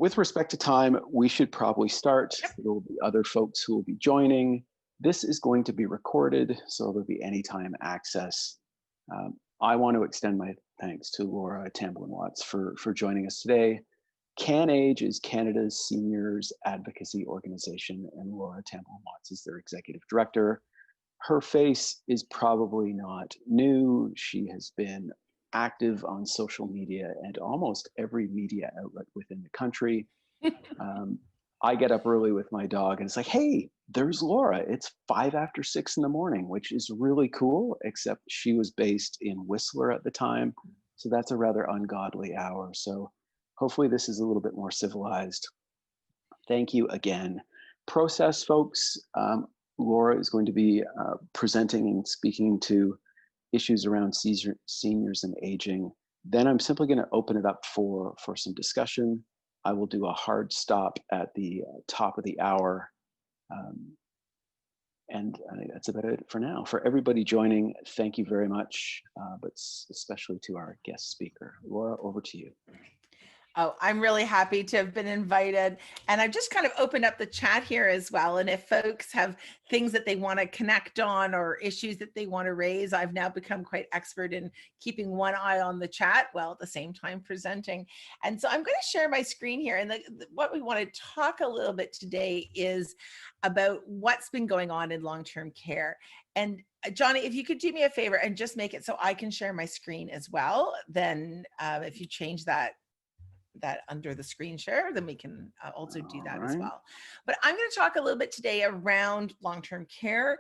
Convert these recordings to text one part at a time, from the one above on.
with respect to time, we should probably start. Yep. There will be other folks who will be joining. This is going to be recorded, so there'll be anytime access. I want to extend my thanks to Laura Tamblyn-Watts for joining us today. CanAge is Canada's seniors advocacy organization, and Laura Tamblyn-Watts is their executive director. Her face is probably not new. She has been active on social media and almost every media outlet within the country. I get up early with my dog and it's like, hey, there's Laura. It's 5 after 6 in the morning, which is really cool, except she was based in Whistler at the time. So that's a rather ungodly hour. So hopefully this is a little bit more civilized. Thank you again. Process, folks. Laura is going to be presenting and speaking to issues around seniors and aging. Then I'm simply going to open it up for some discussion. I will do a hard stop at the top of the hour. And I think that's about it for now. For everybody joining, thank you very much, but especially to our guest speaker. Laura, over to you. Oh, I'm really happy to have been invited. And I've just kind of opened up the chat here as well. And if folks have things that they want to connect on or issues that they want to raise, I've now become quite expert in keeping one eye on the chat while at the same time presenting. And so I'm going to share my screen here. And what we want to talk a little bit today is about what's been going on in long-term care. And Johnny, if you could do me a favor and just make it so I can share my screen as well, then if you change that under the screen share, then we can also do that as well. But I'm going to talk a little bit today around long-term care,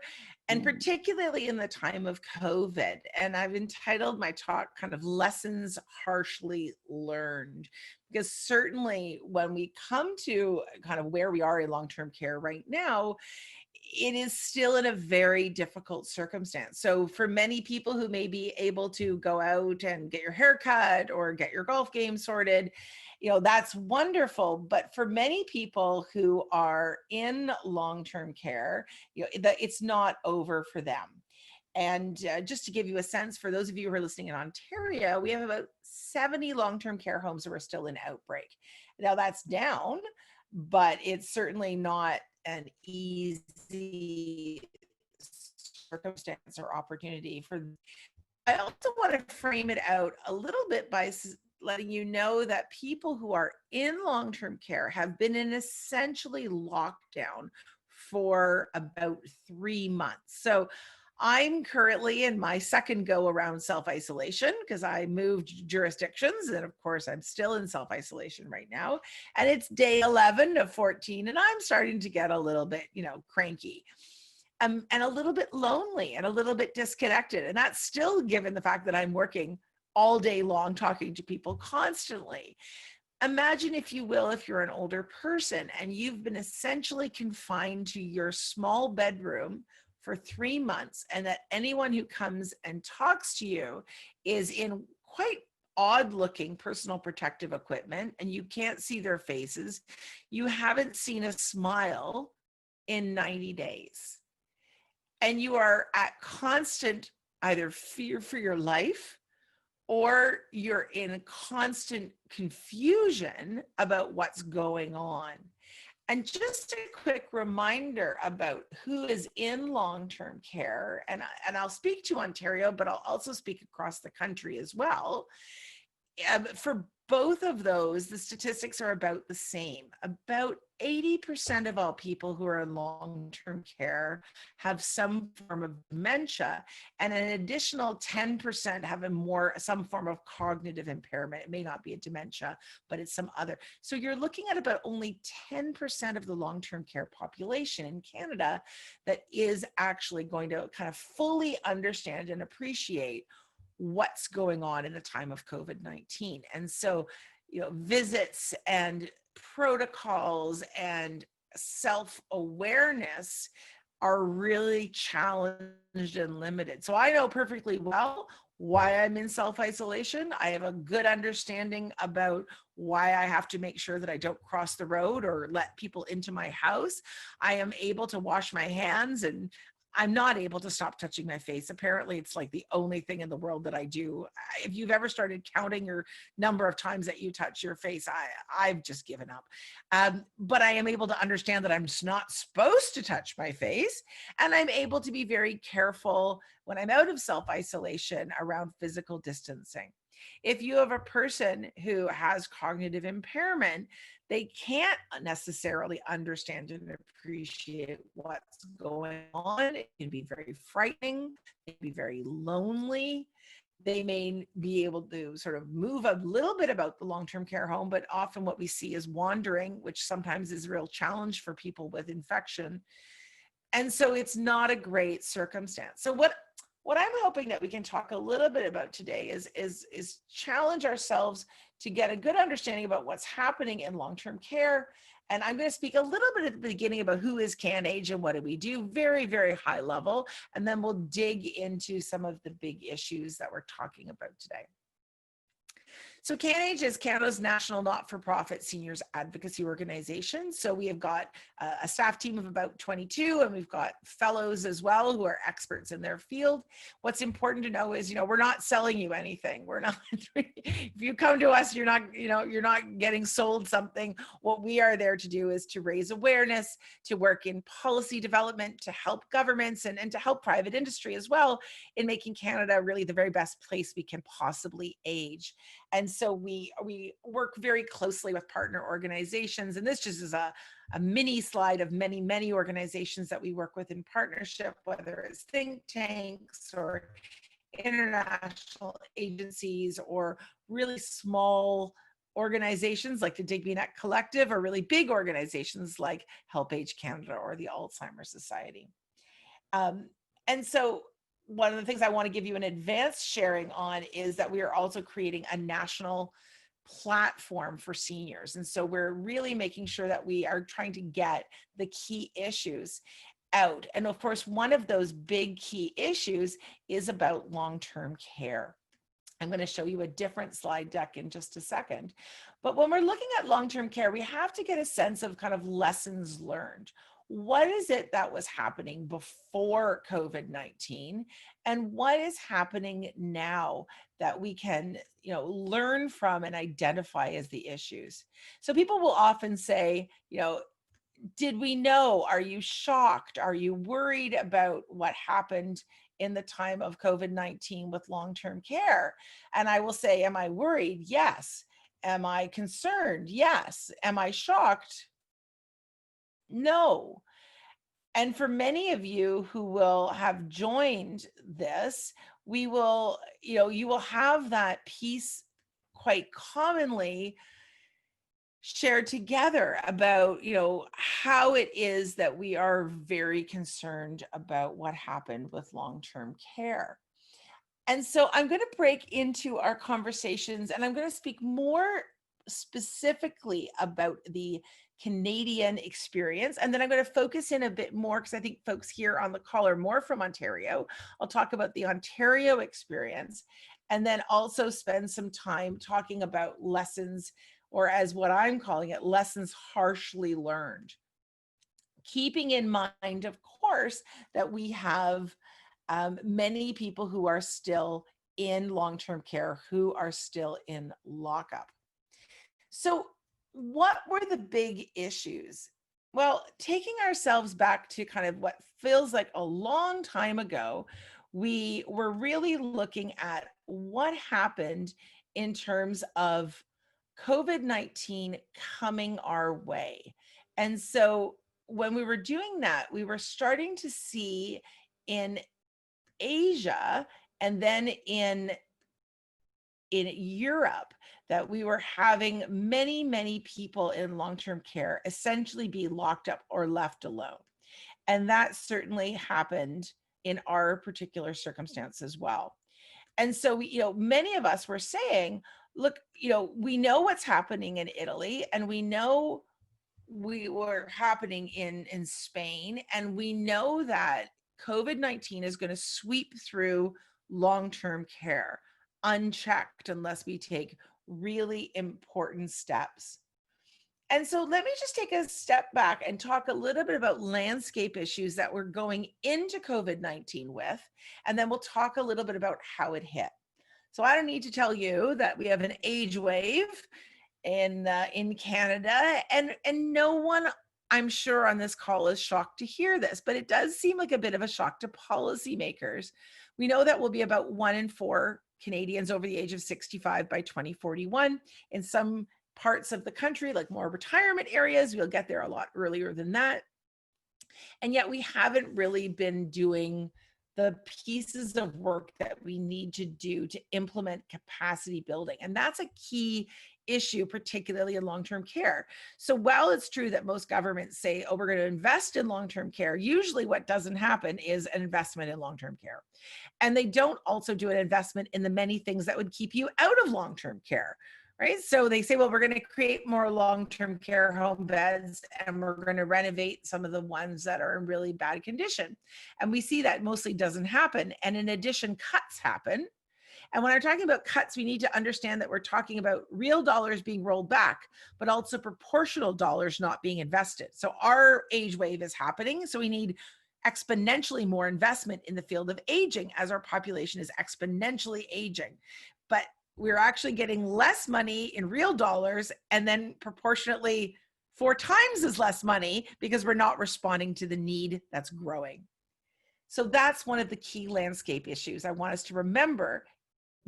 and particularly in the time of COVID. And I've entitled my talk kind of Lessons Harshly Learned, because certainly when we come to kind of where we are in long-term care right now, it is still in a very difficult circumstance. So for many people who may be able to go out and get your hair cut or get your golf game sorted, that's wonderful. But for many people who are in long-term care, it's not over for them. And just to give you a sense, for those of you who are listening in Ontario, we have about 70 long-term care homes that are still in outbreak. Now that's down, but it's certainly not an easy circumstance or opportunity for. I also want to frame it out a little bit by letting you know that people who are in long-term care have been in essentially lockdown for about 3 months. So I'm currently in my second go around self-isolation because I moved jurisdictions, and of course I'm still in self-isolation right now, and it's day 11 of 14, and I'm starting to get a little bit, cranky. And a little bit lonely and a little bit disconnected. And that's still given the fact that I'm working all day long, talking to people constantly. Imagine, if you will, if you're an older person and you've been essentially confined to your small bedroom for 3 months, and that anyone who comes and talks to you is in quite odd looking personal protective equipment, and you can't see their faces. You haven't seen a smile in 90 days. And you are at constant either fear for your life, or you're in constant confusion about what's going on. And just a quick reminder about who is in long-term care, and I'll speak to Ontario, but I'll also speak across the country as well. For both of those, the statistics are about the same. About 80% of all people who are in long-term care have some form of dementia, and an additional 10% have some form of cognitive impairment. It may not be a dementia, but it's some other. So you're looking at about only 10% of the long-term care population in Canada that is actually going to kind of fully understand and appreciate what's going on in the time of COVID-19. And so, visits and protocols and self-awareness are really challenged and limited. So I know perfectly well why I'm in self-isolation. I have a good understanding about why I have to make sure that I don't cross the road or let people into my house. I am able to wash my hands, and I'm not able to stop touching my face. Apparently, it's like the only thing in the world that I do. If you've ever started counting your number of times that you touch your face, I've just given up. But I am able to understand that I'm just not supposed to touch my face. And I'm able to be very careful when I'm out of self-isolation around physical distancing. If you have a person who has cognitive impairment, they can't necessarily understand and appreciate what's going on. It can be very frightening. It can be very lonely. They may be able to sort of move a little bit about the long-term care home, but often what we see is wandering, which sometimes is a real challenge for people with infection. And so it's not a great circumstance. So what I'm hoping that we can talk a little bit about today is challenge ourselves to get a good understanding about what's happening in long-term care. And I'm going to speak a little bit at the beginning about who is CanAge and what do we do, very, very high level. And then we'll dig into some of the big issues that we're talking about today. So CanAge is Canada's national not-for-profit seniors advocacy organization. So we have got a staff team of about 22, and we've got fellows as well who are experts in their field. What's important to know is, we're not selling you anything. We're not, if you come to us, you're not getting sold something. What we are there to do is to raise awareness, to work in policy development, to help governments and to help private industry as well in making Canada really the very best place we can possibly age. And so we work very closely with partner organizations. And this just is a mini slide of many, many organizations that we work with in partnership, whether it's think tanks or international agencies or really small organizations like the Digby Net Collective, or really big organizations like Help Age Canada or the Alzheimer's Society. And so one of the things I want to give you an advanced sharing on is that we are also creating a national platform for seniors. And so we're really making sure that we are trying to get the key issues out. And of course, one of those big key issues is about long-term care. I'm going to show you a different slide deck in just a second. But when we're looking at long-term care, we have to get a sense of kind of lessons learned. What is it that was happening before COVID-19, and what is happening now that we can, learn from and identify as the issues? So people will often say, did we know? Are you shocked? Are you worried about what happened in the time of COVID-19 with long-term care? And I will say, am I worried? Yes. Am I concerned? Yes. Am I shocked? No. And for many of you who will have joined this, you will have that piece quite commonly shared together about, how it is that we are very concerned about what happened with long-term care. And so I'm going to break into our conversations, and I'm going to speak more specifically about the Canadian experience. And then I'm going to focus in a bit more because I think folks here on the call are more from Ontario. I'll talk about the Ontario experience, and then also spend some time talking about lessons, or as what I'm calling it, lessons harshly learned. Keeping in mind, of course, that we have many people who are still in long-term care, who are still in lockup. So what were the big issues? Well, taking ourselves back to kind of what feels like a long time ago, we were really looking at what happened in terms of COVID-19 coming our way. And so when we were doing that, we were starting to see in Asia and then in Europe that we were having many, many people in long-term care essentially be locked up or left alone. And that certainly happened in our particular circumstance as well. And so many of us were saying, look, we know what's happening in Italy, and we know we were happening in Spain, and we know that COVID-19 is going to sweep through long-term care unchecked unless we take really important steps. And so let me just take a step back and talk a little bit about landscape issues that we're going into COVID-19 with, and then we'll talk a little bit about how it hit. So I don't need to tell you that we have an age wave in Canada, and no one, I'm sure, on this call is shocked to hear this, but it does seem like a bit of a shock to policymakers. We know that will be about 1 in 4 Canadians over the age of 65 by 2041. In some parts of the country, like more retirement areas, we'll get there a lot earlier than that. And yet we haven't really been doing the pieces of work that we need to do to implement capacity building. And that's a key issue, particularly in long-term care. So while it's true that most governments say, oh, we're going to invest in long-term care, usually what doesn't happen is an investment in long-term care. And they don't also do an investment in the many things that would keep you out of long-term care. Right. So they say, well, we're going to create more long-term care home beds and we're going to renovate some of the ones that are in really bad condition. And we see that mostly doesn't happen. And in addition, cuts happen. And when I'm talking about cuts, we need to understand that we're talking about real dollars being rolled back, but also proportional dollars not being invested. So our age wave is happening. So we need exponentially more investment in the field of aging as our population is exponentially aging. But we're actually getting less money in real dollars and then proportionately 4 times as less money because we're not responding to the need that's growing. So that's one of the key landscape issues I want us to remember,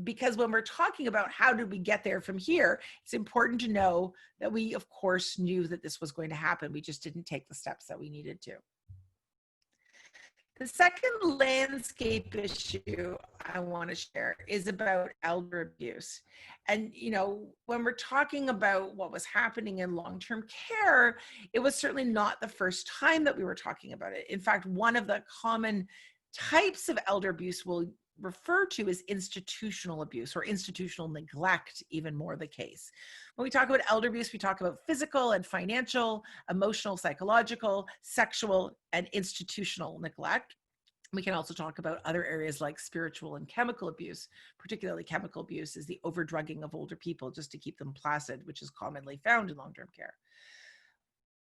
because when we're talking about how did we get there from here, it's important to know that we, of course, knew that this was going to happen. We just didn't take the steps that we needed to. The second landscape issue I want to share is about elder abuse. And, you know, when we're talking about what was happening in long-term care, it was certainly not the first time that we were talking about it. In fact, one of the common types of elder abuse we'll refer to as institutional abuse or institutional neglect, even more the case. When we talk about elder abuse, we talk about physical and financial, emotional, psychological, sexual, and institutional neglect. We can also talk about other areas like spiritual and chemical abuse. Particularly chemical abuse is the overdrugging of older people just to keep them placid, which is commonly found in long-term care.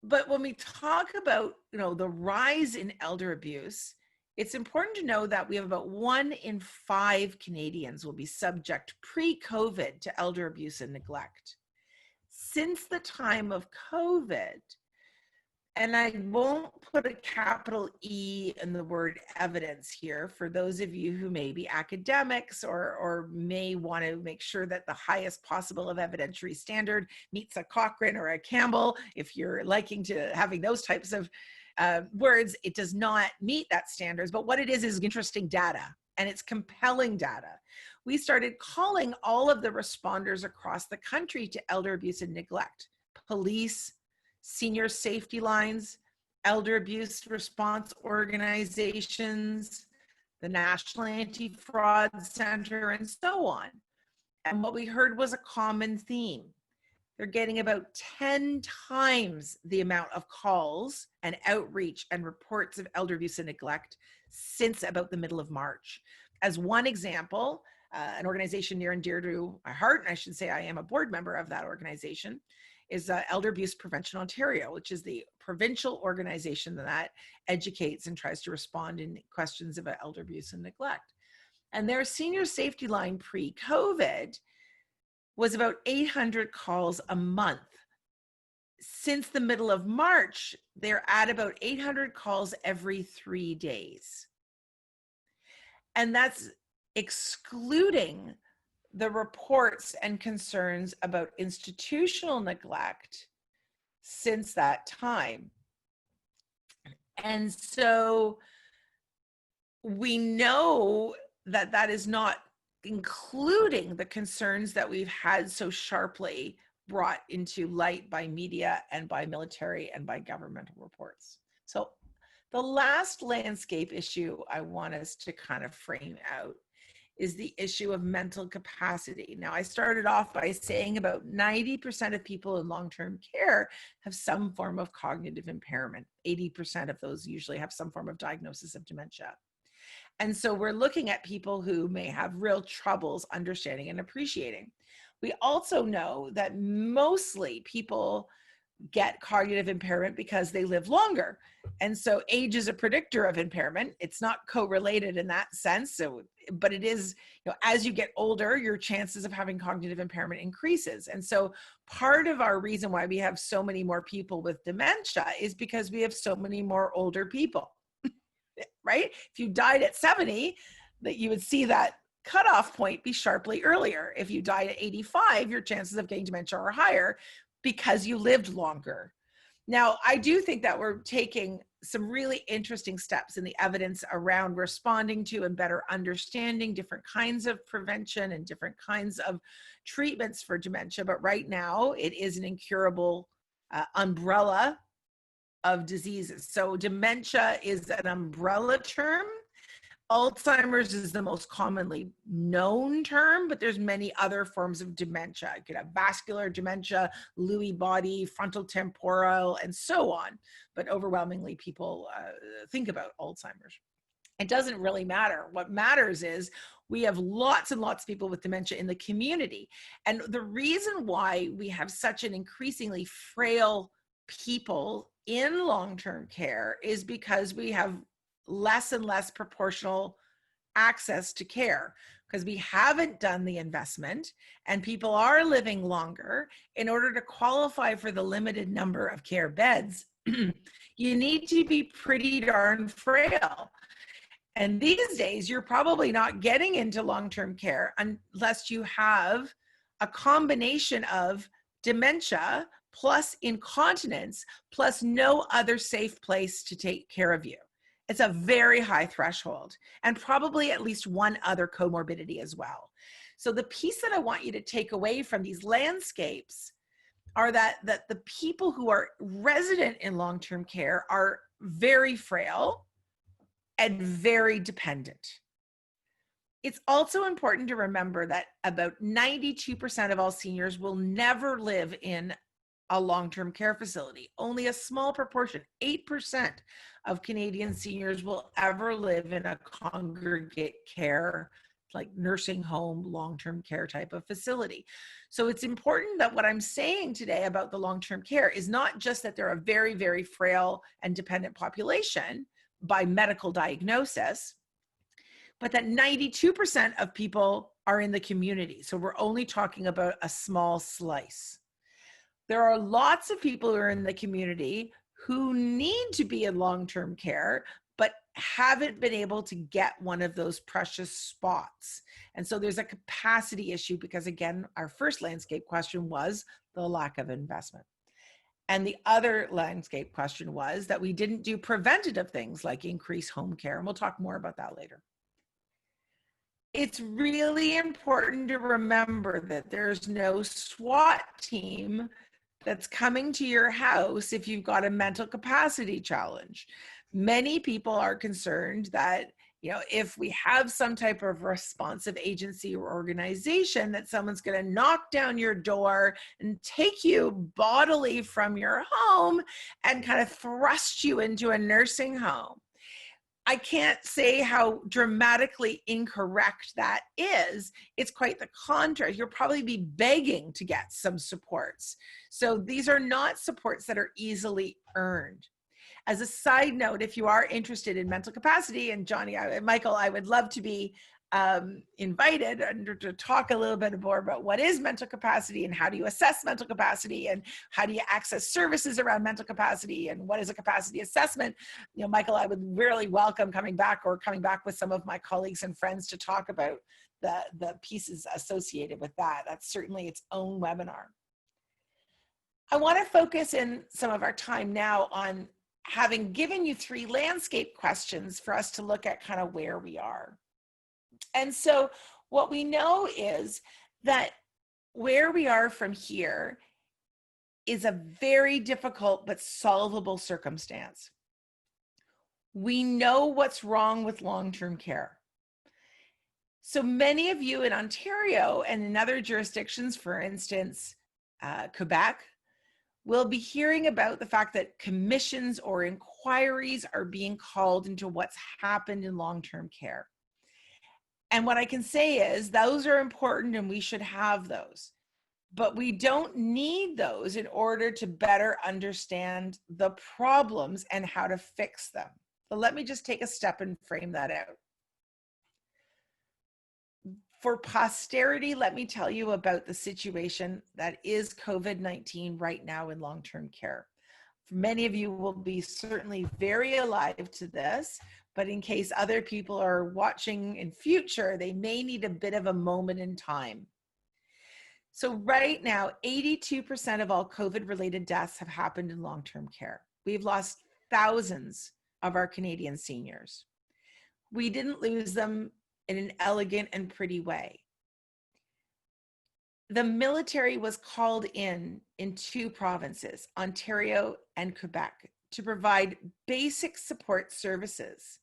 But when we talk about, you know, the rise in elder abuse, it's important to know that we have about 1 in 5 Canadians will be subject pre-COVID to elder abuse and neglect. Since the time of COVID, and I won't put a capital E in the word evidence here for those of you who may be academics or may want to make sure that the highest possible of evidentiary standard meets a Cochrane or a Campbell. If you're liking to having those types of words, it does not meet that standards, but what it is interesting data, and it's compelling data. We started calling all of the responders across the country to elder abuse and neglect: police, senior safety lines, elder abuse response organizations, the National Anti-Fraud Center, and so on. And what we heard was a common theme. They're getting about 10 times the amount of calls and outreach and reports of elder abuse and neglect since about the middle of March. As one example, an organization near and dear to my heart, and I should say I am a board member of that organization, is Elder Abuse Prevention Ontario, which is the provincial organization that educates and tries to respond in questions about elder abuse and neglect. And their senior safety line pre-COVID was about 800 calls a month. Since the middle of March, they're at about 800 calls every 3 days. And that's excluding the reports and concerns about institutional neglect since that time. And so we know that that is not including the concerns that we've had so sharply brought into light by media and by military and by governmental reports. So the last landscape issue I want us to kind of frame out is the issue of mental capacity. Now, I started off by saying about 90% of people in long-term care have some form of cognitive impairment. 80% of those usually have some form of diagnosis of dementia. And so we're looking at people who may have real troubles understanding and appreciating. We also know that mostly people get cognitive impairment because they live longer. And so age is a predictor of impairment. It's not correlated in that sense. So, but it is, as you get older, your chances of having cognitive impairment increases. And so part of our reason why we have so many more people with dementia is because we have so many more older people, right? If you died at 70, that you would see that cutoff point be sharply earlier. If you died at 85, your chances of getting dementia are higher because you lived longer. Now, I do think that we're taking some really interesting steps in the evidence around responding to and better understanding different kinds of prevention and different kinds of treatments for dementia. But right now, it is an incurable umbrella of diseases. So dementia is an umbrella term. Alzheimer's is the most commonly known term, but there's many other forms of dementia. You could have vascular dementia, Lewy body, frontal temporal, and so on. But overwhelmingly, people think about Alzheimer's. It doesn't really matter. What matters is we have lots and lots of people with dementia in the community. And the reason why we have such an increasingly frail people in long-term care is because we have less and less proportional access to care, because we haven't done the investment and people are living longer. In order to qualify for the limited number of care beds, you need to be pretty darn frail. And these days, you're probably not getting into long-term care unless you have a combination of dementia plus incontinence plus no other safe place to take care of you. It's a very high threshold, and probably at least one other comorbidity as well. So the piece that I want you to take away from these landscapes are that the people who are resident in long-term care are very frail and very dependent. It's also important to remember that about 92% of all seniors will never live in a long-term care facility. Only a small proportion, 8% of Canadian seniors will ever live in a congregate care, like nursing home, long-term care type of facility. So it's important that what I'm saying today about the long-term care is not just that they're a very, very frail and dependent population by medical diagnosis, but that 92% of people are in the community. So we're only talking about a small slice. There are lots of people who are in the community who need to be in long-term care, but haven't been able to get one of those precious spots. And so there's a capacity issue because, again, our first landscape question was the lack of investment. And the other landscape question was that we didn't do preventative things like increase home care. And we'll talk more about that later. It's really important to remember that there's no SWAT team that's coming to your house if you've got a mental capacity challenge. Many people are concerned that, if we have some type of responsive agency or organization, that someone's going to knock down your door and take you bodily from your home and kind of thrust you into a nursing home. I can't say how dramatically incorrect that is. It's quite the contrary. You'll probably be begging to get some supports. So these are not supports that are easily earned. As a side note, if you are interested in mental capacity, and Johnny, Michael, I would love to be invited to talk a little bit more about what is mental capacity and how do you assess mental capacity and how do you access services around mental capacity and what is a capacity assessment. Michael, I would really welcome coming back with some of my colleagues and friends to talk about the pieces associated with that. That's certainly its own webinar. I want to focus in some of our time now on having given you 3 landscape questions for us to look at kind of where we are. And so what we know is that where we are from here is a very difficult but solvable circumstance. We know what's wrong with long-term care. So many of you in Ontario and in other jurisdictions, for instance, Quebec, will be hearing about the fact that commissions or inquiries are being called into what's happened in long-term care. And what I can say is those are important and we should have those. But we don't need those in order to better understand the problems and how to fix them. So let me just take a step and frame that out. For posterity, let me tell you about the situation that is COVID-19 right now in long-term care. Many of you will be certainly very alive to this, but in case other people are watching in future, they may need a bit of a moment in time. So right now, 82% of all COVID-related deaths have happened in long-term care. We've lost thousands of our Canadian seniors. We didn't lose them in an elegant and pretty way. The military was called in two provinces, Ontario and Quebec, to provide basic support services,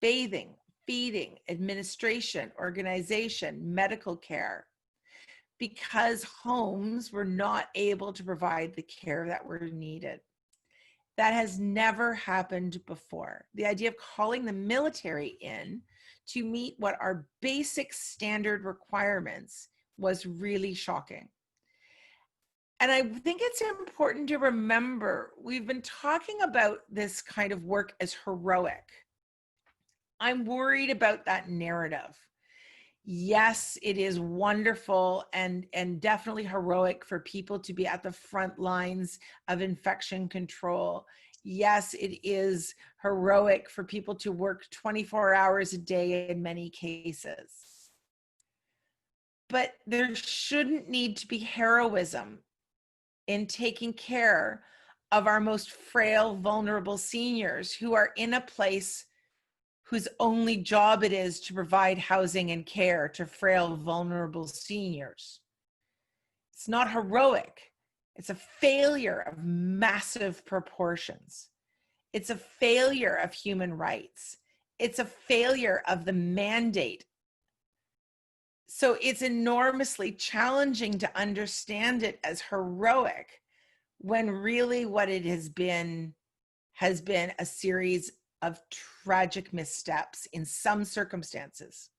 bathing, feeding, administration, organization, medical care, because homes were not able to provide the care that were needed. That has never happened before. The idea of calling the military in to meet what are basic standard requirements was really shocking. And I think it's important to remember, we've been talking about this kind of work as heroic. I'm worried about that narrative. Yes, it is wonderful and definitely heroic for people to be at the front lines of infection control. Yes, it is heroic for people to work 24 hours a day in many cases. But there shouldn't need to be heroism in taking care of our most frail, vulnerable seniors who are in a place whose only job it is to provide housing and care to frail, vulnerable seniors. It's not heroic. It's a failure of massive proportions. It's a failure of human rights. It's a failure of the mandate. So it's enormously challenging to understand it as heroic when really what it has been a series of tragic missteps in some circumstances.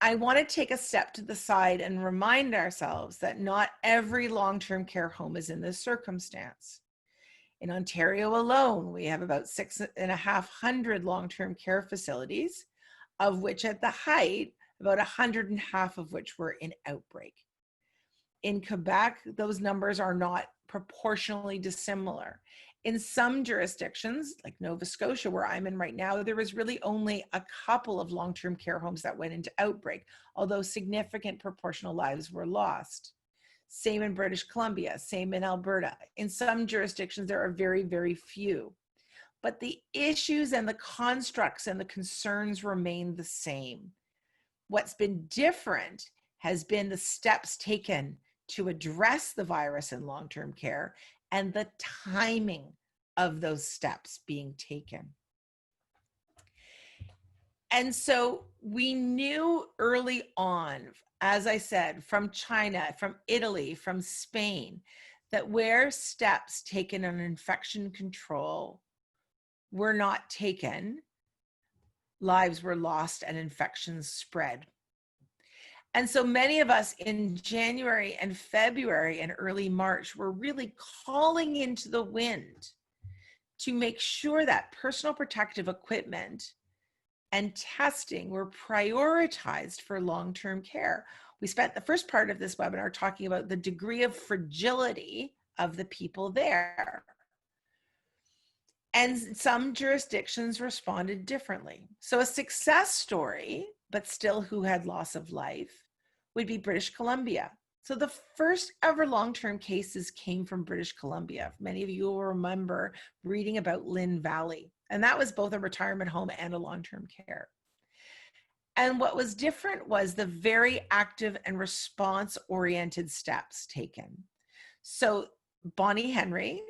I want to take a step to the side and remind ourselves that not every long-term care home is in this circumstance. In Ontario alone, we have about 6,500 long-term care facilities, of which at the height, about 150 of which were in outbreak. In Quebec, those numbers are not proportionally dissimilar. In some jurisdictions, like Nova Scotia, where I'm in right now, there was really only a couple of long-term care homes that went into outbreak, although significant proportional lives were lost. Same in British Columbia, same in Alberta. In some jurisdictions, there are very, very few. But the issues and the constructs and the concerns remain the same. What's been different has been the steps taken to address the virus in long-term care and the timing of those steps being taken. And so we knew early on, as I said, from China, from Italy, from Spain, that where steps taken on infection control were not taken, lives were lost and infections spread. And so many of us in January and February and early March were really calling into the wind to make sure that personal protective equipment and testing were prioritized for long-term care. We spent the first part of this webinar talking about the degree of fragility of the people there. And some jurisdictions responded differently. So a success story, but still who had loss of life, would be British Columbia. So the first ever long-term cases came from British Columbia. Many of you will remember reading about Lynn Valley, and that was both a retirement home and a long-term care. And what was different was the very active and response-oriented steps taken. So Bonnie Henry,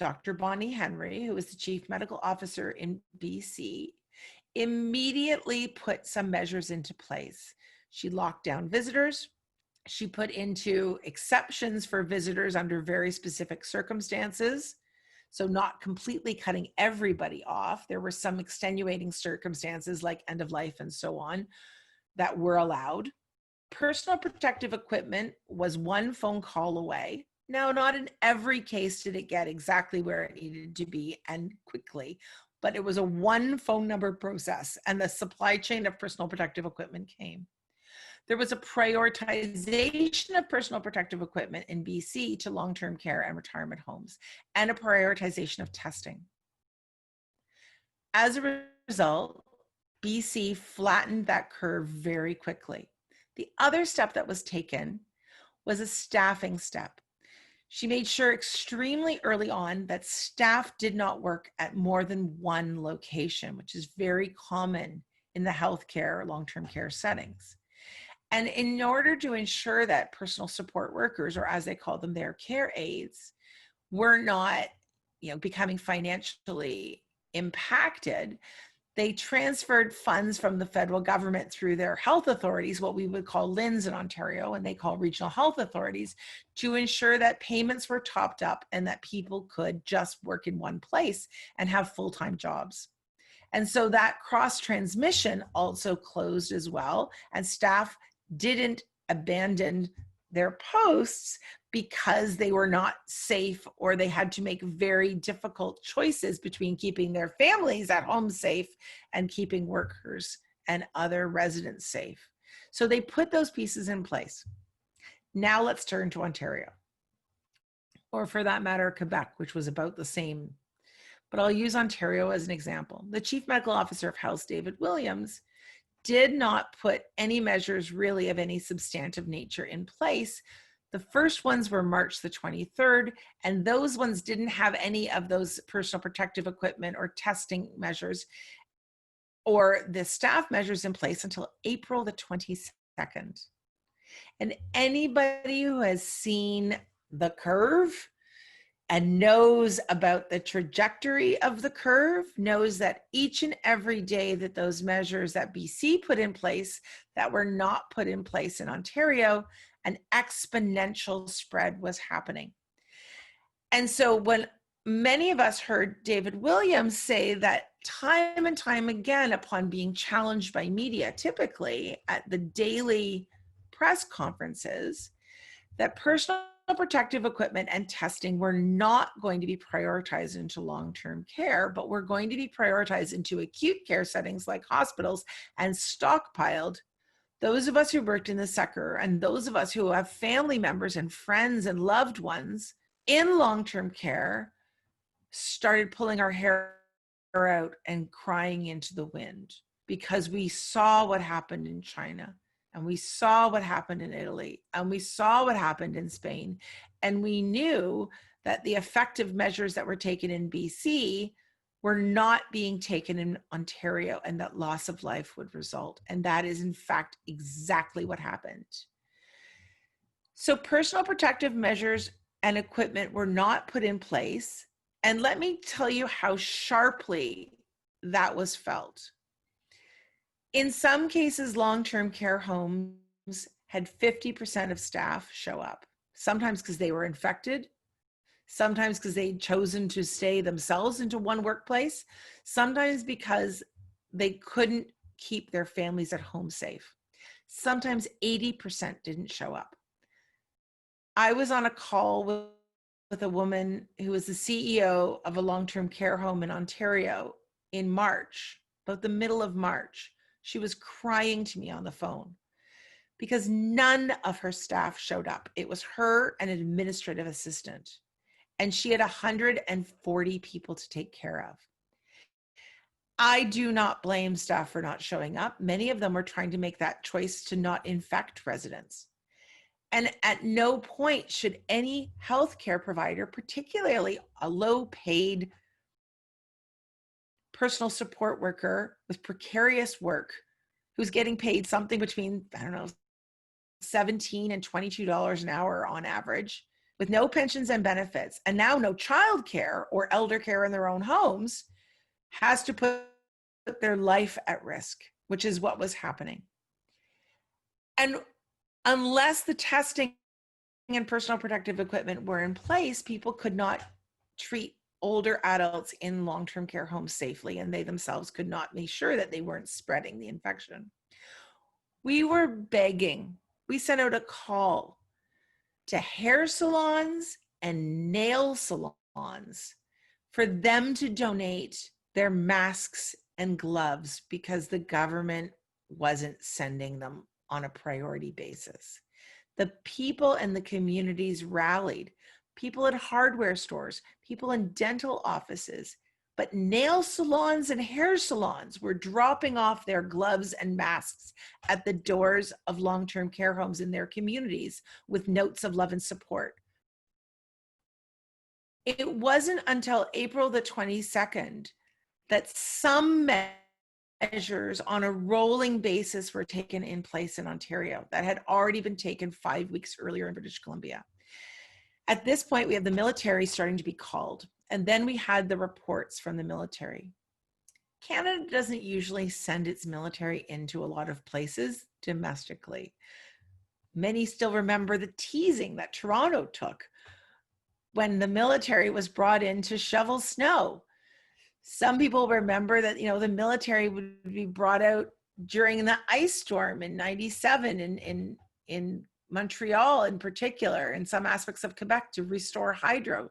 Dr. Bonnie Henry, who was the chief medical officer in BC, immediately put some measures into place. She locked down visitors. She put into exceptions for visitors under very specific circumstances. So not completely cutting everybody off. There were some extenuating circumstances like end of life and so on that were allowed. personal protective equipment was one phone call away. Now, not in every case did it get exactly where it needed to be and quickly, but it was a one phone number process, and the supply chain of personal protective equipment came. There was a prioritization of personal protective equipment in BC to long-term care and retirement homes, and a prioritization of testing. As a result, BC flattened that curve very quickly. The other step that was taken was a staffing step. She made sure extremely early on that staff did not work at more than one location, which is very common in the healthcare or long-term care settings. And in order to ensure that personal support workers, or as they call them, their care aides, were not, becoming financially impacted, they transferred funds from the federal government through their health authorities, what we would call LHINs in Ontario, and they call regional health authorities, to ensure that payments were topped up and that people could just work in one place and have full-time jobs. And so that cross-transmission also closed as well, and staff didn't abandon their posts because they were not safe, or they had to make very difficult choices between keeping their families at home safe and keeping workers and other residents safe. So they put those pieces in place. Now let's turn to Ontario, or for that matter, Quebec, which was about the same. But I'll use Ontario as an example. The Chief Medical Officer of Health, David Williams, did not put any measures really of any substantive nature in place. The first ones were March the 23rd, and those ones didn't have any of those personal protective equipment or testing measures or the staff measures in place until April the 22nd. And anybody who has seen the curve and knows about the trajectory of the curve knows that each and every day that those measures that BC put in place that were not put in place in Ontario, an exponential spread was happening. And so when many of us heard David Williams say that time and time again, upon being challenged by media, typically at the daily press conferences, that personal protective equipment and testing were not going to be prioritized into long-term care, but were going to be prioritized into acute care settings like hospitals and stockpiled. Those of us who worked in the sector and those of us who have family members and friends and loved ones in long-term care started pulling our hair out and crying into the wind, because we saw what happened in China, and we saw what happened in Italy, and we saw what happened in Spain, and we knew that the effective measures that were taken in BC were not being taken in Ontario, and that loss of life would result. And that is in fact exactly what happened. So personal protective measures and equipment were not put in place. And let me tell you how sharply that was felt. In some cases, long-term care homes had 50% of staff show up, sometimes because they were infected, sometimes because they'd chosen to stay themselves into one workplace, sometimes because they couldn't keep their families at home safe. Sometimes 80% didn't show up. I was on a call with a woman who was the CEO of a long-term care home in Ontario in March, about the middle of March. She was crying to me on the phone because none of her staff showed up. It was her and an administrative assistant, and she had 140 people to take care of. I do not blame staff for not showing up. Many of them were trying to make that choice to not infect residents. And at no point should any healthcare provider, particularly a low-paid personal support worker with precarious work, who's getting paid something between, $17 and $22 an hour on average, with no pensions and benefits, and now no child care or elder care in their own homes, has to put their life at risk, which is what was happening. And unless the testing and personal protective equipment were in place, people could not treat older adults in long-term care homes safely, and they themselves could not make sure that they weren't spreading the infection. We were begging we sent out a call to hair salons and nail salons for them to donate their masks and gloves because the government wasn't sending them on a priority basis. The people and the communities rallied, people at hardware stores, people in dental offices, but nail salons and hair salons were dropping off their gloves and masks at the doors of long-term care homes in their communities with notes of love and support. It wasn't until April the 22nd that some measures on a rolling basis were taken in place in Ontario that had already been taken 5 weeks earlier in British Columbia. At this point, we have the military starting to be called, and then we had the reports from the military. Canada doesn't usually send its military into a lot of places domestically. Many still remember the teasing that Toronto took when the military was brought in to shovel snow. Some people remember that, you know, the military would be brought out during the ice storm in '97 in Montreal in particular, and some aspects of Quebec to restore hydro.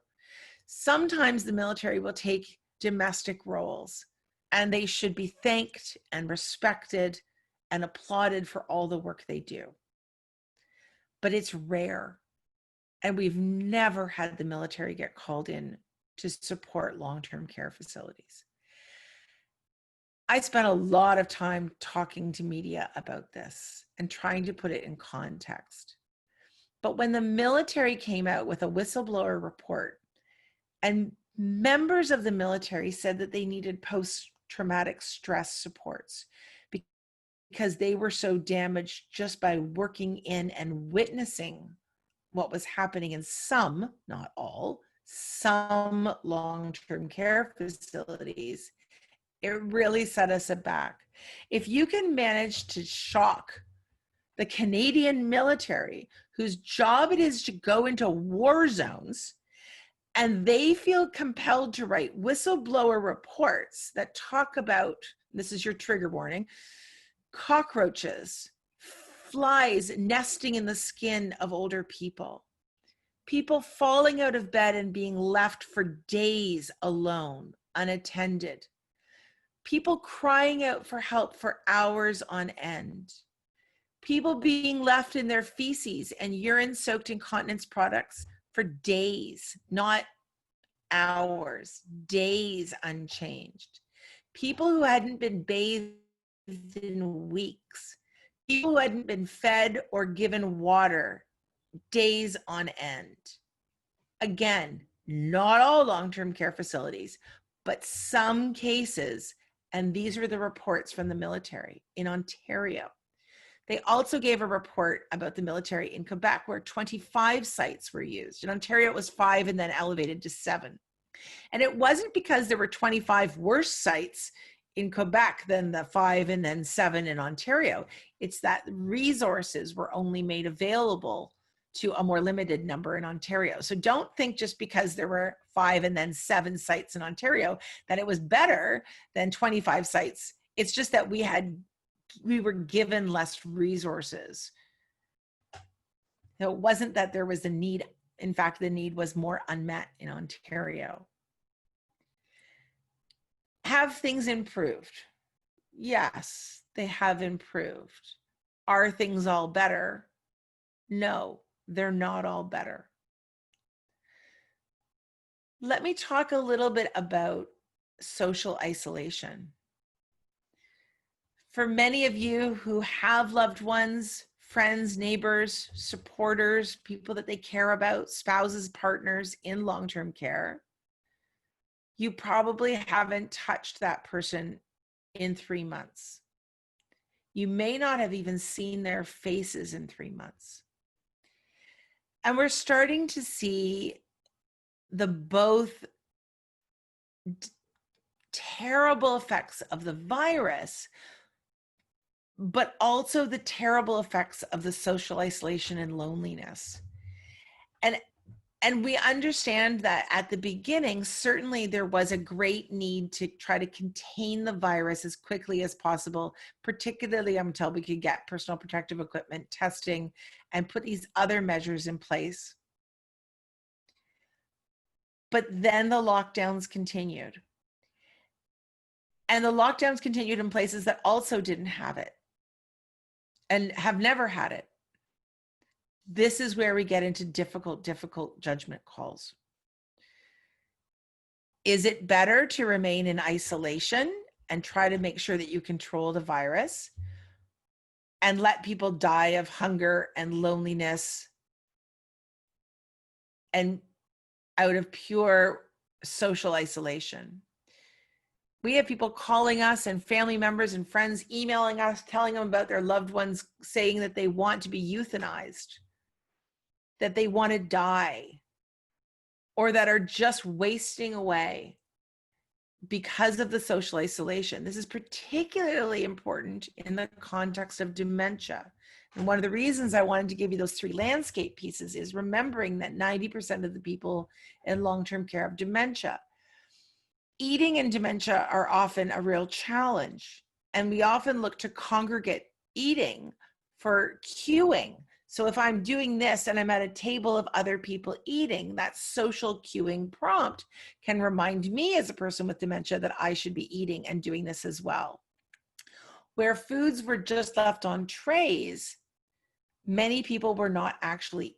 Sometimes the military will take domestic roles, and they should be thanked and respected and applauded for all the work they do. But it's rare. And we've never had the military get called in to support long-term care facilities. I spent a lot of time talking to media about this and trying to put it in context. But when the military came out with a whistleblower report, and members of the military said that they needed post-traumatic stress supports because they were so damaged just by working in and witnessing what was happening in some, not all, some long-term care facilities, it really set us aback. If you can manage to shock the Canadian military, whose job it is to go into war zones, and they feel compelled to write whistleblower reports that talk about, this is your trigger warning, cockroaches, flies nesting in the skin of older people, people falling out of bed and being left for days alone, unattended, people crying out for help for hours on end, people being left in their feces and urine-soaked incontinence products for days, not hours, days unchanged, people who hadn't been bathed in weeks, people who hadn't been fed or given water days on end. Again, not all long-term care facilities, but some cases, and these were the reports from the military in Ontario. They also gave a report about the military in Quebec where 25 sites were used. In Ontario, it was 5 and then elevated to 7. And it wasn't because there were 25 worse sites in Quebec than the 5 and then 7 in Ontario. It's that resources were only made available to a more limited number in Ontario. So don't think just because there were 5 and then 7 sites in Ontario that it was better than 25 sites. It's just that we were given less resources. So it wasn't that there was a need. In fact, the need was more unmet in Ontario. Have things improved? Yes, they have improved. Are things all better? No, they're not all better. Let me talk a little bit about social isolation. For many of you who have loved ones, friends, neighbors, supporters, people that they care about, spouses, partners in long-term care, you probably haven't touched that person in 3 months. You may not have even seen their faces in 3 months. And we're starting to see the both terrible effects of the virus, but also the terrible effects of the social isolation and loneliness. And And we understand that at the beginning, certainly there was a great need to try to contain the virus as quickly as possible, particularly until we could get personal protective equipment, testing, and put these other measures in place. But then the lockdowns continued. And the lockdowns continued in places that also didn't have it and have never had it. This is where we get into difficult judgment calls. Is it better to remain in isolation and try to make sure that you control the virus and let people die of hunger and loneliness and out of pure social isolation? We have people calling us and family members and friends emailing us, telling them about their loved ones, saying that they want to be euthanized, that they want to die, or that are just wasting away because of the social isolation. This is particularly important in the context of dementia. And one of the reasons I wanted to give you those 3 landscape pieces is remembering that 90% of the people in long-term care have dementia. Eating and dementia are often a real challenge, and we often look to congregate eating for cueing. So if I'm doing this and I'm at a table of other people eating, that social cueing prompt can remind me as a person with dementia that I should be eating and doing this as well. Where foods were just left on trays, many people were not actually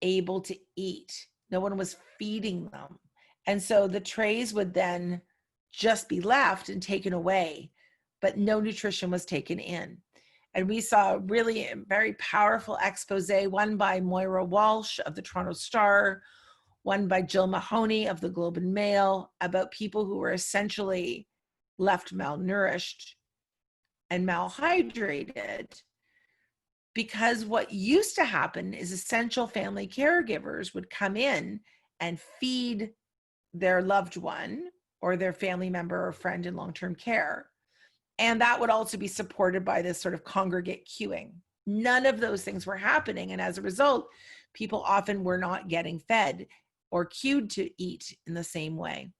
able to eat. No one was feeding them. And so the trays would then just be left and taken away, but no nutrition was taken in. And we saw really a very powerful expose, one by Moira Walsh of the Toronto Star, one by Jill Mahoney of the Globe and Mail, about people who were essentially left malnourished and malhydrated. Because what used to happen is essential family caregivers would come in and feed their loved one or their family member or friend in long-term care. And that would also be supported by this sort of congregate cueing. None of those things were happening. And as a result, people often were not getting fed or cued to eat in the same way.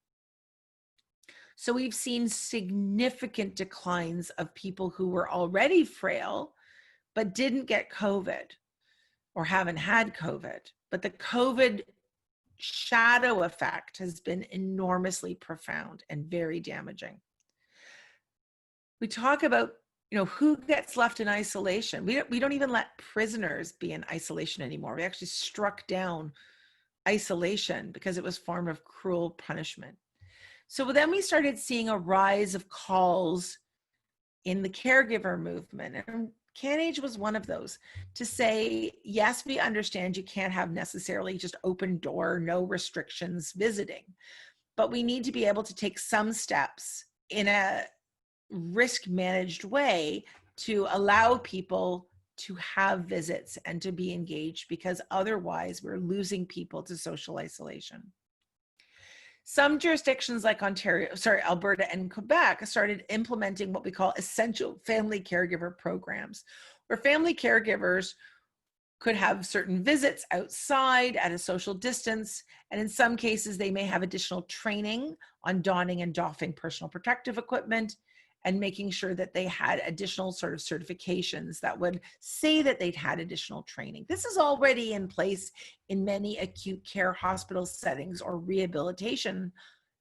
So we've seen significant declines of people who were already frail, but didn't get COVID or haven't had COVID. But the COVID shadow effect has been enormously profound and very damaging. We talk about, who gets left in isolation. We don't even let prisoners be in isolation anymore. We actually struck down isolation because it was a form of cruel punishment. So then we started seeing a rise of calls in the caregiver movement. And CanAge was one of those to say, yes, we understand you can't have necessarily just open door, no restrictions visiting, but we need to be able to take some steps in a risk managed way to allow people to have visits and to be engaged, because otherwise we're losing people to social isolation. Some jurisdictions like Alberta and Quebec started implementing what we call essential family caregiver programs, where family caregivers could have certain visits outside at a social distance. And in some cases, they may have additional training on donning and doffing personal protective equipment, and making sure that they had additional sort of certifications that would say that they'd had additional training. This is already in place in many acute care hospital settings or rehabilitation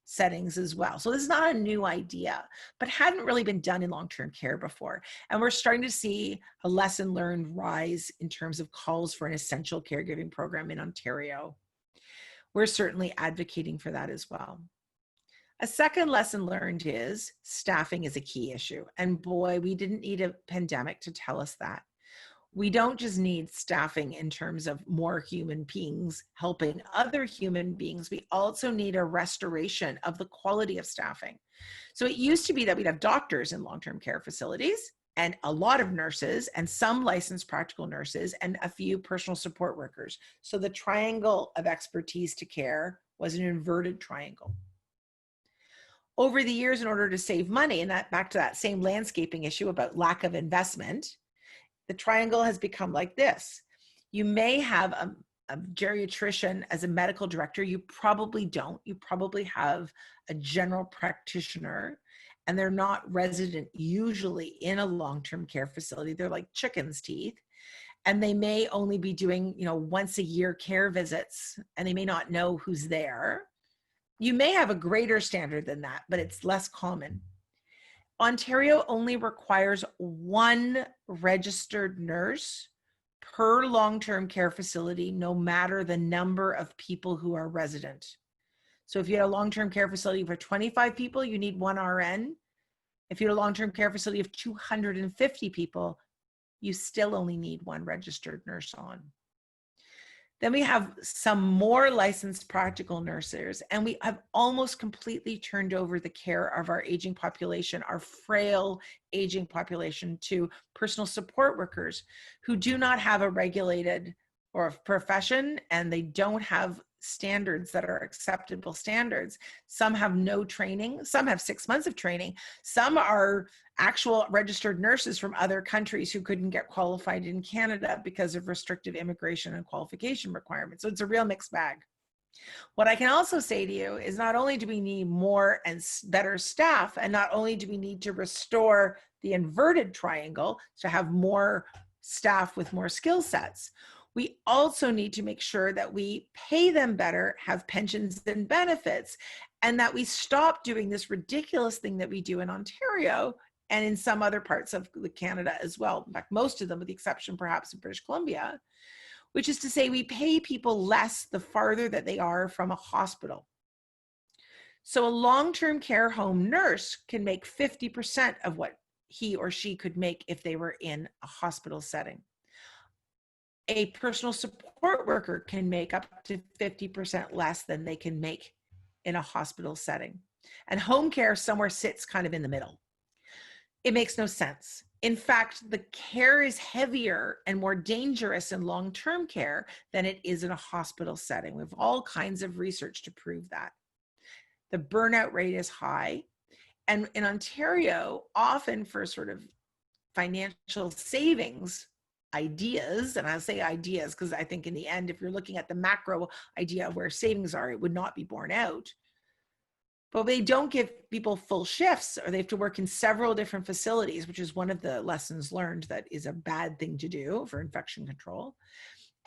settings as well. So this is not a new idea, but hadn't really been done in long-term care before. And we're starting to see a lesson learned rise in terms of calls for an essential caregiving program in Ontario. We're certainly advocating for that as well. A second lesson learned is staffing is a key issue. And boy, we didn't need a pandemic to tell us that. We don't just need staffing in terms of more human beings helping other human beings. We also need a restoration of the quality of staffing. So it used to be that we'd have doctors in long-term care facilities and a lot of nurses and some licensed practical nurses and a few personal support workers. So the triangle of expertise to care was an inverted triangle. Over the years, in order to save money, and that back to that same landscaping issue about lack of investment, the triangle has become like this. You may have geriatrician as a medical director. You probably don't. You probably have a general practitioner, and they're not resident usually in a long-term care facility. They're like chicken's teeth. And they may only be doing, once a year care visits, and they may not know who's there. You may have a greater standard than that, but it's less common. Ontario only requires one registered nurse per long-term care facility, no matter the number of people who are resident. So if you had a long-term care facility for 25 people, you need one RN. If you had a long-term care facility of 250 people, you still only need one registered nurse on. Then we have some more licensed practical nurses, and we have almost completely turned over the care of our aging population, our frail aging population, to personal support workers who do not have a regulated or a profession, and they don't have standards that are acceptable standards. Some have no training, some have 6 months of training, some are actual registered nurses from other countries who couldn't get qualified in Canada because of restrictive immigration and qualification requirements. So it's a real mixed bag. What I can also say to you is not only do we need more and better staff, and not only do we need to restore the inverted triangle to have more staff with more skill sets, we also need to make sure that we pay them better, have pensions and benefits, and that we stop doing this ridiculous thing that we do in Ontario and in some other parts of Canada as well. In fact, most of them, with the exception perhaps of British Columbia, which is to say we pay people less the farther that they are from a hospital. So a long-term care home nurse can make 50% of what he or she could make if they were in a hospital setting. A personal support worker can make up to 50% less than they can make in a hospital setting. And home care somewhere sits kind of in the middle. It makes no sense. In fact, the care is heavier and more dangerous in long-term care than it is in a hospital setting. We have all kinds of research to prove that. The burnout rate is high. And in Ontario, often for sort of financial savings ideas, and I'll say ideas because I think in the end, if you're looking at the macro idea of where savings are, it would not be borne out. But they don't give people full shifts, or they have to work in several different facilities, which is one of the lessons learned that is a bad thing to do for infection control.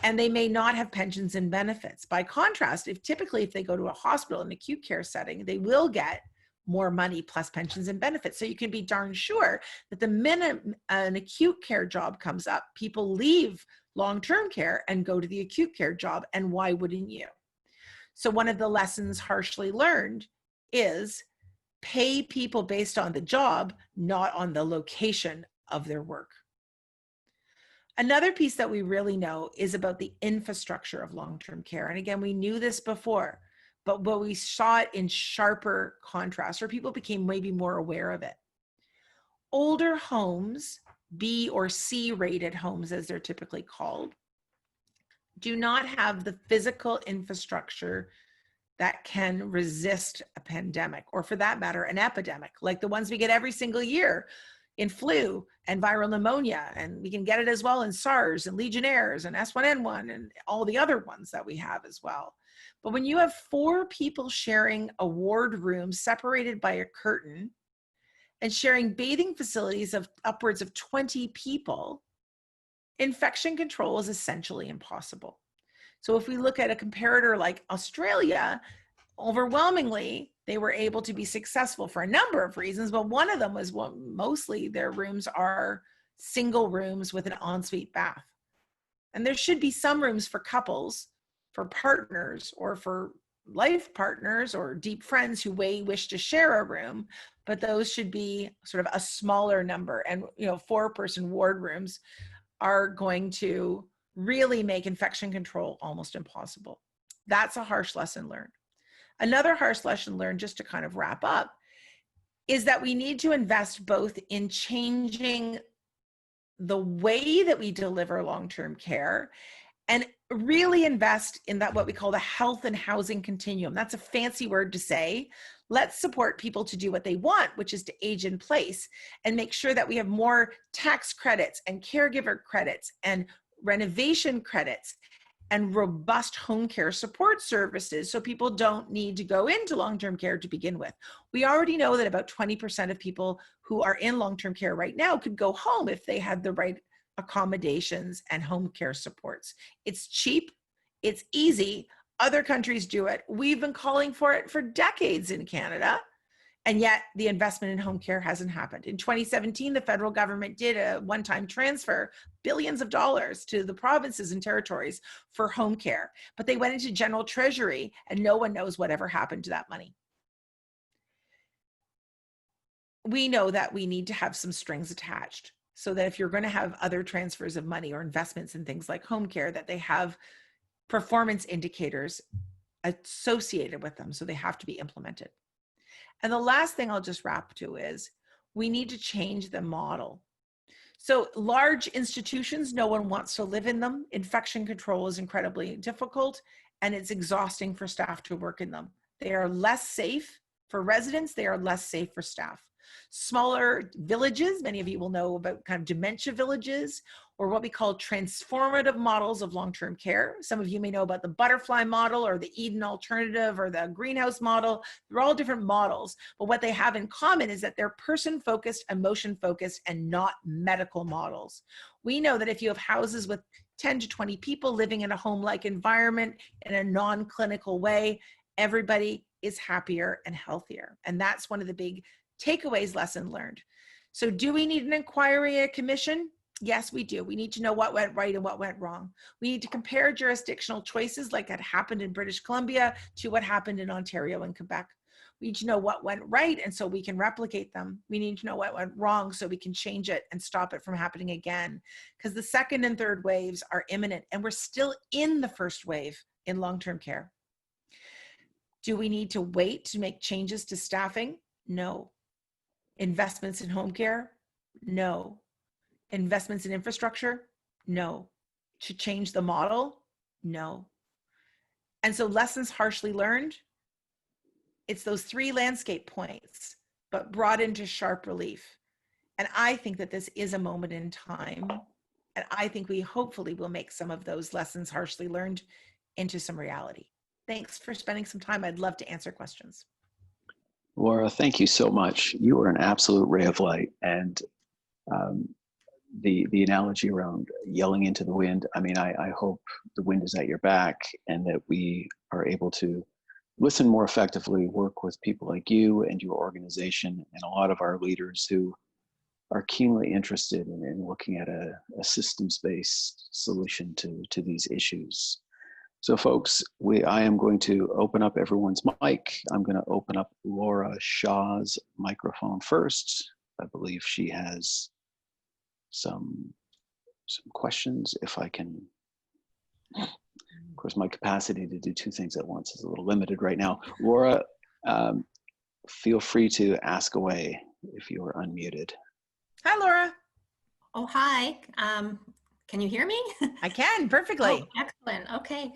And they may not have pensions and benefits. By contrast, if they go to a hospital, an acute care setting, they will get more money plus pensions and benefits. So you can be darn sure that the minute an acute care job comes up, people leave long-term care and go to the acute care job. And why wouldn't you? So one of the lessons harshly learned is pay people based on the job, not on the location of their work. Another piece that we really know is about the infrastructure of long-term care. And again, we knew this before, but we saw it in sharper contrast, or people became maybe more aware of it. Older homes, B or C rated homes as they're typically called, do not have the physical infrastructure that can resist a pandemic, or for that matter, an epidemic, like the ones we get every single year in flu and viral pneumonia. And we can get it as well in SARS and Legionnaires and S1N1 and all the other ones that we have as well. But when you have 4 people sharing a ward room separated by a curtain and sharing bathing facilities of upwards of 20 people, infection control is essentially impossible. So if we look at a comparator like Australia, overwhelmingly, they were able to be successful for a number of reasons, but one of them was mostly their rooms are single rooms with an ensuite bath. And there should be some rooms for couples, for partners, or for life partners or deep friends who wish to share a room, but those should be sort of a smaller number. And 4-person ward rooms are going to really make infection control almost impossible. That's a harsh lesson learned. Another harsh lesson learned, just to kind of wrap up, is that we need to invest both in changing the way that we deliver long-term care and really invest in that, what we call the health and housing continuum. That's a fancy word to say. Let's support people to do what they want, which is to age in place, and make sure that we have more tax credits and caregiver credits and renovation credits and robust home care support services so people don't need to go into long-term care to begin with. We already know that about 20% of people who are in long-term care right now could go home if they had the right accommodations and home care supports. It's cheap, it's easy. Other countries do it. We've been calling for it for decades in Canada. And yet the investment in home care hasn't happened. In 2017, the federal government did a one-time transfer, billions of dollars to the provinces and territories for home care. But they went into general treasury and no one knows whatever happened to that money. We know that we need to have some strings attached so that if you're going to have other transfers of money or investments in things like home care, that they have performance indicators associated with them. So they have to be implemented. And the last thing I'll just wrap to is we need to change the model. So large institutions, no one wants to live in them. Infection control is incredibly difficult and it's exhausting for staff to work in them. They are less safe for residents. They are less safe for staff. Smaller villages, many of you will know about kind of dementia villages, or what we call transformative models of long-term care. Some of you may know about the butterfly model or the Eden alternative or the greenhouse model. They're all different models, but what they have in common is that they're person-focused, emotion-focused, and not medical models. We know that if you have houses with 10 to 20 people living in a home-like environment in a non-clinical way, everybody is happier and healthier. And that's one of the big takeaways, lesson learned. So do we need an inquiry, a commission? Yes, we do. We need to know what went right and what went wrong. We need to compare jurisdictional choices like had happened in British Columbia to what happened in Ontario and Quebec. We need to know what went right and so we can replicate them. We need to know what went wrong so we can change it and stop it from happening again. Because the second and third waves are imminent and we're still in the first wave in long-term care. Do we need to wait to make changes to staffing? No. Investments in home care? No. Investments in infrastructure? No. To change the model? No. And so lessons harshly learned, it's those three landscape points, but brought into sharp relief. And I think that this is a moment in time. And I think we hopefully will make some of those lessons harshly learned into some reality. Thanks for spending some time. I'd love to answer questions. Laura, thank you so much. You are an absolute ray of light. And the analogy around yelling into the wind, I mean, I hope the wind is at your back and that we are able to listen more effectively, work with people like you and your organization and a lot of our leaders who are keenly interested in looking at a systems-based solution to these issues. So folks, I am going to open up everyone's mic. I'm going to open up Laura Shaw's microphone first. I believe she has some questions, if I can. Of course, my capacity to do two things at once is a little limited right now. Laura, feel free to ask away if you are unmuted. Hi, Laura. Oh, hi. Can you hear me? I can, perfectly. Oh, excellent. Okay.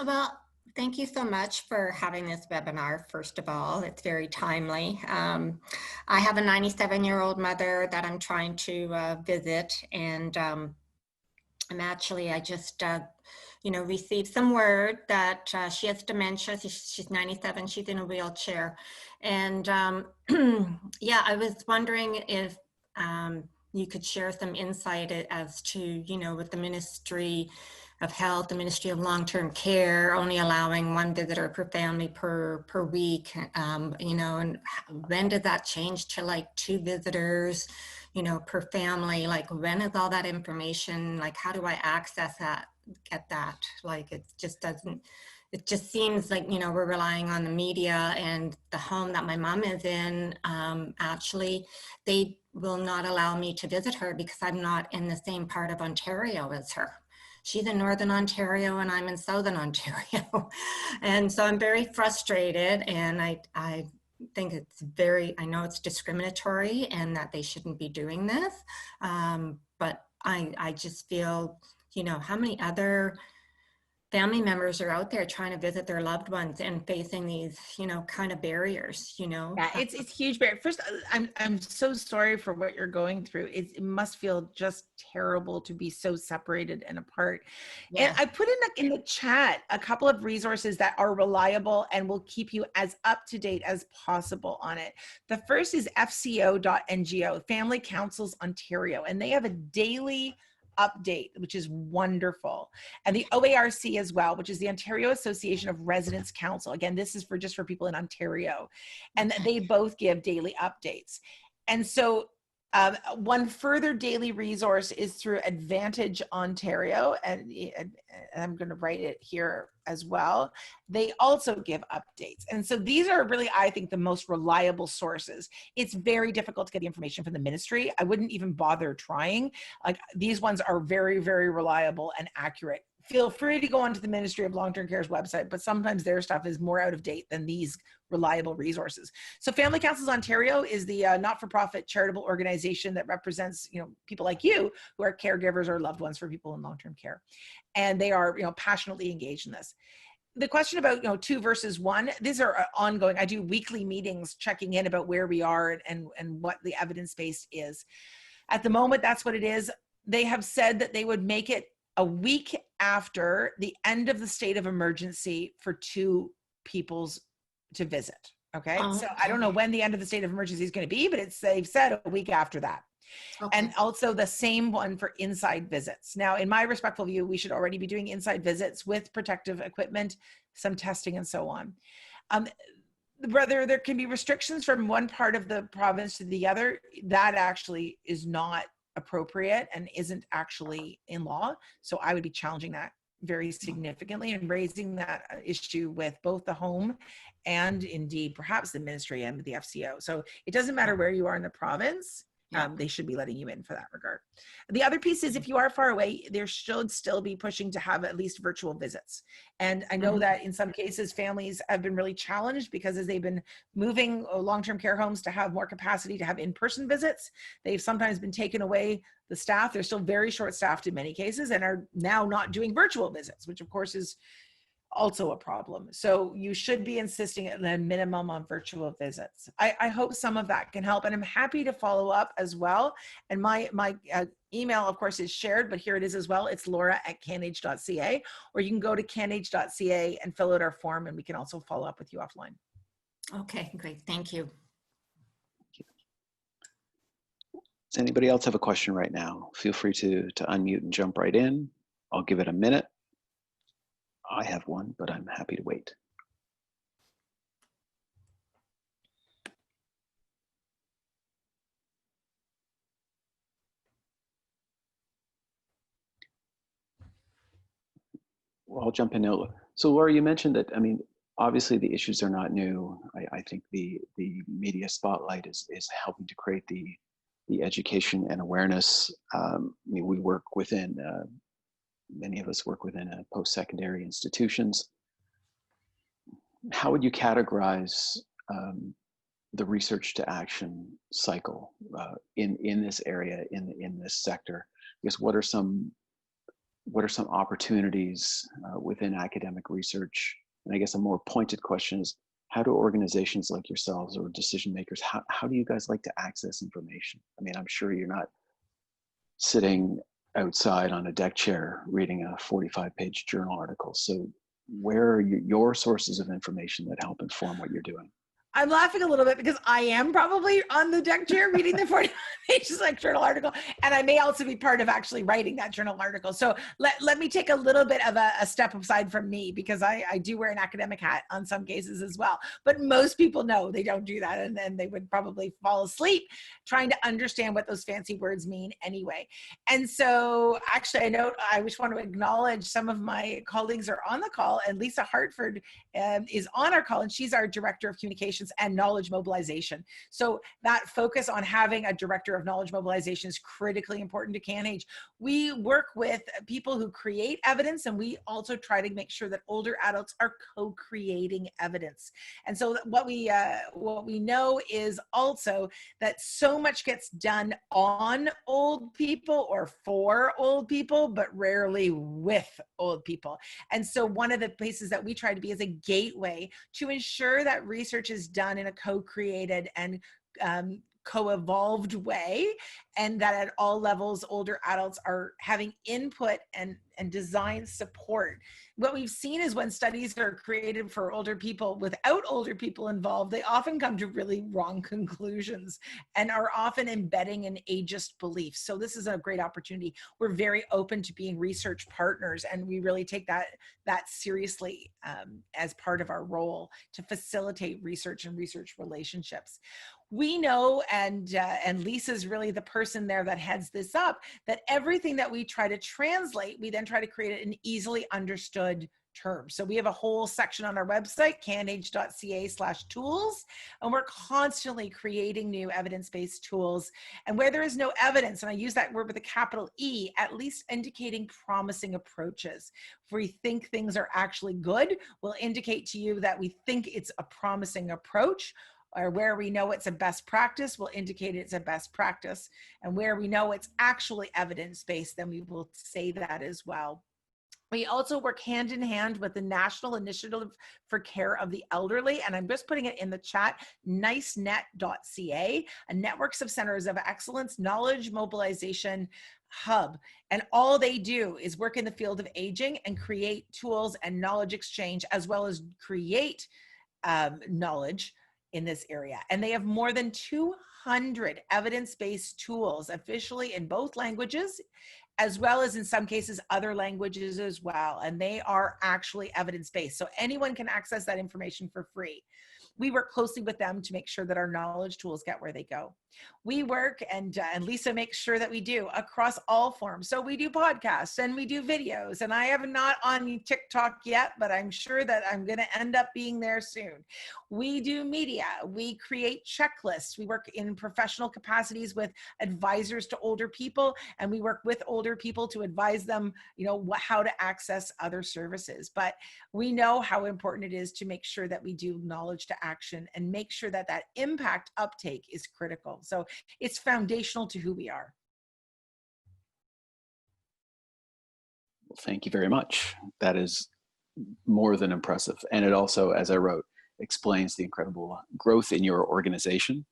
Well, thank you so much for having this webinar, first of all. It's very timely. I have a 97-year-old mother that I'm trying to visit, and I just received some word that she has dementia. She's 97, she's in a wheelchair. And yeah, I was wondering if you could share some insight as to, with the Ministry of Health, the Ministry of Long-Term Care, only allowing one visitor per family per week, and when did that change to like 2 visitors, per family? Like, when is all that information? Like, how do I access that, get that? Like, it just seems like, we're relying on the media, and the home that my mom is in, actually, they will not allow me to visit her because I'm not in the same part of Ontario as her. She's in Northern Ontario and I'm in Southern Ontario. And so I'm very frustrated, and I think I know it's discriminatory and that they shouldn't be doing this. But I just feel, how many other family members are out there trying to visit their loved ones and facing these, kind of barriers, Yeah, it's huge barrier. First, I'm so sorry for what you're going through. It must feel just terrible to be so separated and apart. And Yeah. I put in the chat a couple of resources that are reliable and will keep you as up to date as possible on it. The first is fco.ngo, Family Councils Ontario, and they have a daily update, which is wonderful. And the OARC as well, which is the Ontario Association of Residents Council. Again, this is just for people in Ontario. And they both give daily updates. And so one further daily resource is through Advantage Ontario, and I'm going to write it here as well. They also give updates. And so these are really, I think, the most reliable sources. It's very difficult to get the information from the ministry. I wouldn't even bother trying. Like, these ones are very, very reliable and accurate. Feel free to go onto the Ministry of Long-Term Care's website, but sometimes their stuff is more out of date than these reliable resources. So Family Councils Ontario is the not-for-profit charitable organization that represents, people like you who are caregivers or loved ones for people in long-term care. And they are, passionately engaged in this. The question about, 2 versus 1, these are ongoing. I do weekly meetings checking in about where we are and what the evidence base is. At the moment, that's what it is. They have said that they would make it a week after the end of the state of emergency for 2 peoples to visit. Okay. So I don't know when the end of the state of emergency is going to be, but they've said a week after that. Okay. And also the same one for inside visits. Now, in my respectful view, we should already be doing inside visits with protective equipment, some testing and so on. Whether there can be restrictions from one part of the province to the other, that actually is not appropriate and isn't actually in law. So I would be challenging that very significantly and raising that issue with both the home and indeed perhaps the ministry and the FCO. So it doesn't matter where you are in the province. They should be letting you in for that regard. The other piece is, if you are far away, there should still be pushing to have at least virtual visits. And I know that in some cases, families have been really challenged because as they've been moving long-term care homes to have more capacity to have in-person visits, they've sometimes been taken away the staff. They're still very short-staffed in many cases and are now not doing virtual visits, which of course is also a problem. So you should be insisting at a minimum on virtual visits. I hope some of that can help, and I'm happy to follow up as well. And my email, of course, is shared, but here it is as well. It's laura@canage.ca, or you can go to canage.ca and fill out our form, and we can also follow up with you offline. Okay, great. Thank you. Does anybody else have a question right now? Feel free to unmute and jump right in. I'll give it a minute. I have one, but I'm happy to wait. Well, I'll jump in now. So Laura, you mentioned that, obviously the issues are not new. I think the media spotlight is helping to create the education and awareness. We work within, many of us work within post-secondary institutions. How would you categorize the research to action cycle in this area, in this sector? I guess what are some opportunities within academic research? And I guess a more pointed question is, how do organizations like yourselves or decision makers, how do you guys like to access information? I'm sure you're not sitting outside on a deck chair reading a 45-page journal article. So where are your sources of information that help inform what you're doing? I'm laughing a little bit because I am probably on the deck chair reading the 45 pages like journal article, and I may also be part of actually writing that journal article. So let me take a little bit of a step aside from me, because I do wear an academic hat on some cases as well. But most people know they don't do that, and then they would probably fall asleep trying to understand what those fancy words mean anyway. And so actually, I just want to acknowledge some of my colleagues are on the call, and Lisa Hartford is on our call, and she's our Director of Communications solutions and knowledge mobilization. So that focus on having a director of knowledge mobilization is critically important to CanAge. We work with people who create evidence, and we also try to make sure that older adults are co-creating evidence. And so what we know is also that so much gets done on old people or for old people, but rarely with old people. And so one of the places that we try to be is a gateway to ensure that research is done in a co-created and co-evolved way, and that at all levels older adults are having input and design support. What we've seen is when studies are created for older people without older people involved, they often come to really wrong conclusions and are often embedding an ageist belief. So this is a great opportunity. We're very open to being research partners, and we really take that seriously as part of our role to facilitate research and research relationships. We know, and Lisa's really the person there that heads this up, that everything that we try to translate, we then try to create it in easily understood terms. So we have a whole section on our website, canage.ca/tools, and we're constantly creating new evidence-based tools. And where there is no evidence, and I use that word with a capital E, at least indicating promising approaches. If we think things are actually good, we'll indicate to you that we think it's a promising approach. Or where we know it's a best practice, we'll indicate it's a best practice. And where we know it's actually evidence-based, then we will say that as well. We also work hand in hand with the National Initiative for Care of the Elderly, and I'm just putting it in the chat, nicenet.ca, a networks of centers of excellence, knowledge mobilization hub. And all they do is work in the field of aging and create tools and knowledge exchange, as well as create knowledge in this area. And they have more than 200 evidence-based tools officially in both languages, as well as in some cases other languages as well. And they are actually evidence-based. So anyone can access that information for free. We work closely with them to make sure that our knowledge tools get where they go. We work, and Lisa makes sure that we do, across all forms. So we do podcasts and we do videos, and I have not on TikTok yet, but I'm sure that I'm going to end up being there soon. We do media. We create checklists. We work in professional capacities with advisors to older people, and we work with older people to advise them, how to access other services. But we know how important it is to make sure that we do knowledge to action and make sure that that impact uptake is critical. So it's foundational to who we are. Well, thank you very much. That is more than impressive. And it also, as I wrote, explains the incredible growth in your organization.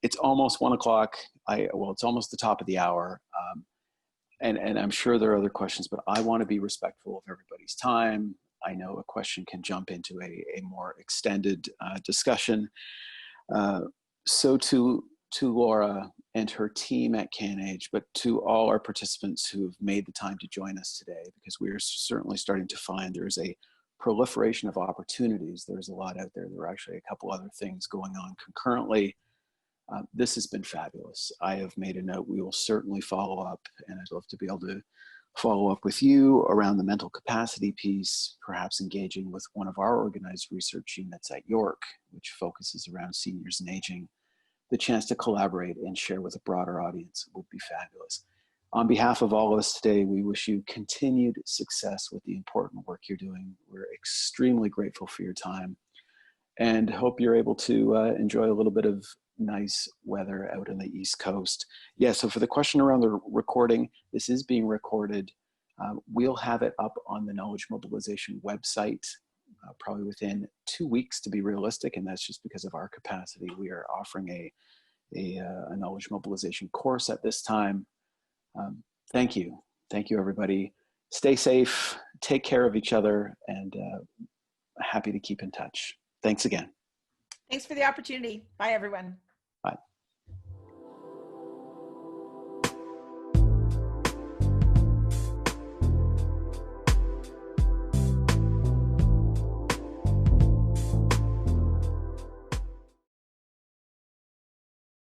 It's almost 1 o'clock. It's almost the top of the hour. And I'm sure there are other questions, but I want to be respectful of everybody's time. I know a question can jump into a more extended discussion. So to Laura and her team at CanAge, but to all our participants who have made the time to join us today, because we are certainly starting to find there's a proliferation of opportunities. There's a lot out there. There are actually a couple other things going on concurrently. This has been fabulous. I have made a note. We will certainly follow up, and I'd love to be able to follow up with you around the mental capacity piece, perhaps engaging with one of our organized research units at York, which focuses around seniors and aging. The chance to collaborate and share with a broader audience would be fabulous. On behalf of all of us today, we wish you continued success with the important work you're doing. We're extremely grateful for your time and hope you're able to enjoy a little bit of nice weather out on the East Coast. Yeah, so for the question around the recording, this is being recorded. We'll have it up on the Knowledge Mobilization website probably within 2 weeks, to be realistic, and that's just because of our capacity. We are offering a knowledge mobilization course at this time. Thank you. Thank you, everybody. Stay safe, take care of each other, and happy to keep in touch. Thanks again. Thanks for the opportunity. Bye, everyone. Bye.